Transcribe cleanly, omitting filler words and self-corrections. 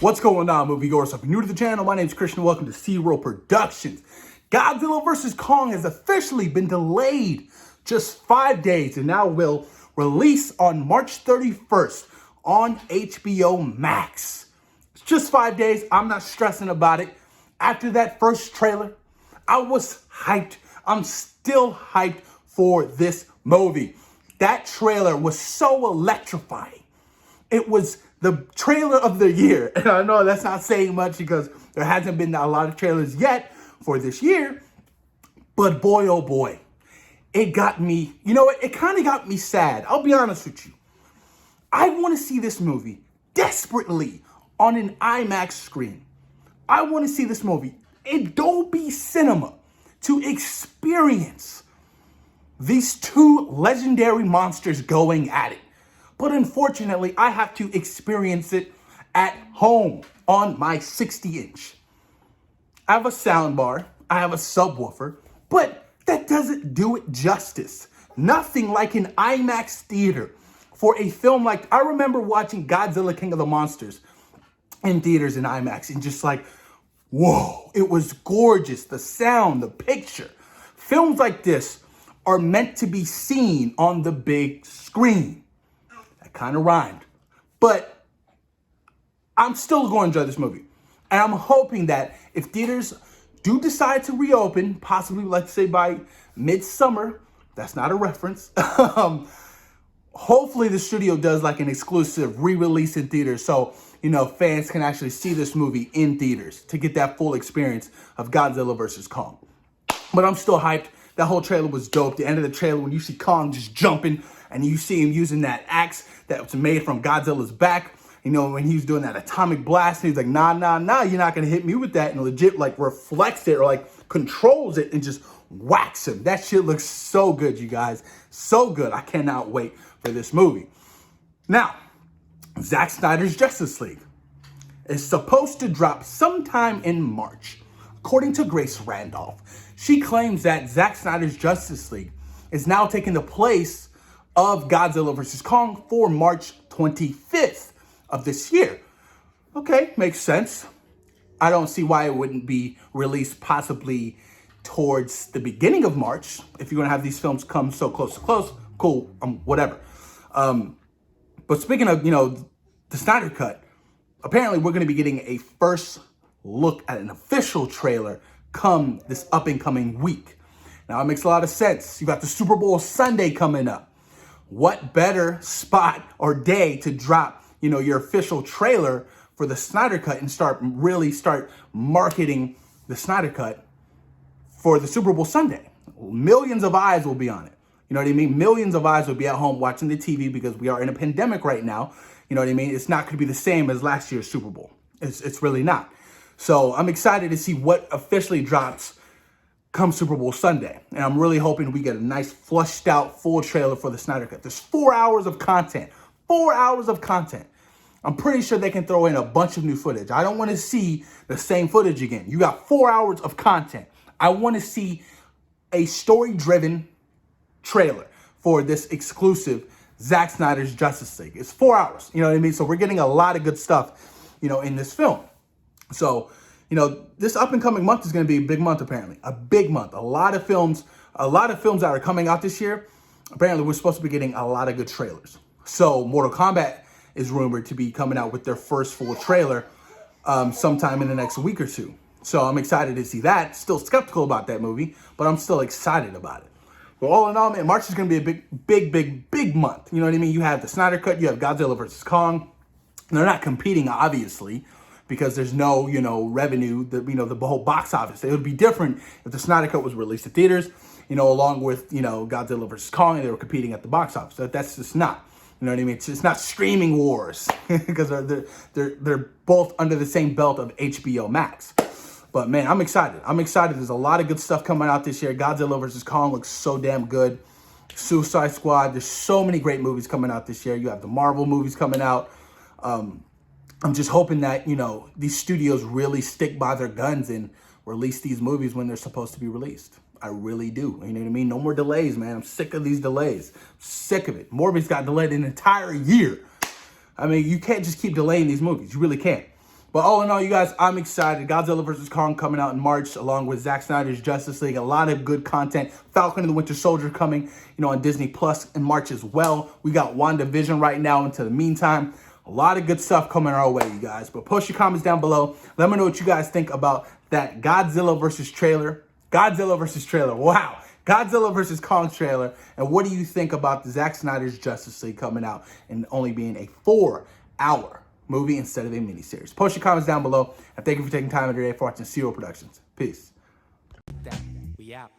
What's going on, moviegoers? If you're new to the channel, my name is Christian. Welcome to SeaWorld Productions. Godzilla vs. Kong has officially been delayed just 5 days and now will release on March 31st on HBO Max. It's just 5 days. I'm not stressing about it. After that first trailer, I was hyped. I'm still hyped for this movie. That trailer was so electrifying. It was the trailer of the year. And I know that's not saying much because there hasn't been a lot of trailers yet for this year. But boy, oh boy, it got me, you know what? It kind of got me sad. I'll be honest with you. I want to see this movie desperately on an IMAX screen. I want to see this movie in Dolby Cinema to experience these two legendary monsters going at it. But unfortunately, I have to experience it at home on my 60-inch. I have a soundbar, I have a subwoofer, but that doesn't do it justice. Nothing like an IMAX theater for a film like, I remember watching Godzilla King of the Monsters in theaters in IMAX and just like, whoa, it was gorgeous. The sound, the picture. Films like this are meant to be seen on the big screen. Kind of rhymed, but I'm still going to enjoy this movie. And I'm hoping that if theaters do decide to reopen, possibly let's say by midsummer, that's not a reference. Hopefully the studio does like an exclusive re-release in theaters. So, you know, fans can actually see this movie in theaters to get that full experience of Godzilla vs. Kong. But I'm still hyped. That whole trailer was dope. The end of the trailer, when you see Kong just jumping and you see him using that axe that was made from Godzilla's back, you know, when he was doing that atomic blast, and he's like, nah, you're not going to hit me with that. And legit, like, reflects it or, like, controls it and just whacks him. That shit looks so good, you guys. So good. I cannot wait for this movie. Now, Zack Snyder's Justice League is supposed to drop sometime in March. According to Grace Randolph, she claims that Zack Snyder's Justice League is now taking the place of Godzilla vs. Kong for March 25th of this year. Okay, makes sense. I don't see why it wouldn't be released possibly towards the beginning of March. If you're going to have these films come so close to close, cool, whatever. But speaking of, you know, the Snyder Cut, apparently we're going to be getting a first look at an official trailer come this up and coming week. Now, it makes a lot of sense. You got the Super Bowl Sunday coming up. What better spot or day to drop, you know, your official trailer for the Snyder Cut and start marketing the Snyder Cut for the Super Bowl Sunday? Millions of eyes will be on it. You know what I mean? Millions of eyes will be at home watching the TV because we are in a pandemic right now. You know what I mean? It's not going to be the same as last year's Super Bowl. It's really not. So I'm excited to see what officially drops come Super Bowl Sunday. And I'm really hoping we get a nice flushed out full trailer for the Snyder Cut. There's 4 hours of content. 4 hours of content. I'm pretty sure they can throw in a bunch of new footage. I don't want to see the same footage again. You got 4 hours of content. I want to see a story-driven trailer for this exclusive Zack Snyder's Justice League. It's 4 hours. You know what I mean? So we're getting a lot of good stuff, you know, in this film. So, you know, this up and coming month is going to be a big month, apparently. A big month. A lot of films that are coming out this year. Apparently, we're supposed to be getting a lot of good trailers. So, Mortal Kombat is rumored to be coming out with their first full trailer sometime in the next week or two. So, I'm excited to see that. Still skeptical about that movie, but I'm still excited about it. But all in all, man, March is going to be a big month. You know what I mean? You have the Snyder Cut. You have Godzilla vs. Kong. They're not competing, obviously, because there's no, you know, revenue, the whole box office. It would be different if the Snyder Cut was released at theaters, you know, along with, you know, Godzilla vs. Kong, and they were competing at the box office. That's just not, you know what I mean? It's not streaming wars because they're both under the same belt of HBO Max. But man, I'm excited. I'm excited. There's a lot of good stuff coming out this year. Godzilla vs. Kong looks so damn good. Suicide Squad. There's so many great movies coming out this year. You have the Marvel movies coming out. I'm just hoping that, you know, these studios really stick by their guns and release these movies when they're supposed to be released. I really do. You know what I mean? No more delays, man. I'm sick of these delays. Sick of it. Morbius got delayed an entire year. I mean, you can't just keep delaying these movies. You really can't. But all in all, you guys, I'm excited. Godzilla vs. Kong coming out in March, along with Zack Snyder's Justice League. A lot of good content. Falcon and the Winter Soldier coming, on Disney Plus in March as well. We got WandaVision right now into the meantime. A lot of good stuff coming our way, you guys. But post your comments down below. Let me know what you guys think about that Godzilla versus trailer. Godzilla versus trailer. Wow. Godzilla versus Kong trailer. And what do you think about the Zack Snyder's Justice League coming out and only being a 4-hour movie instead of a miniseries? Post your comments down below. And thank you for taking time out of your day for watching Zero Productions. Peace. We out.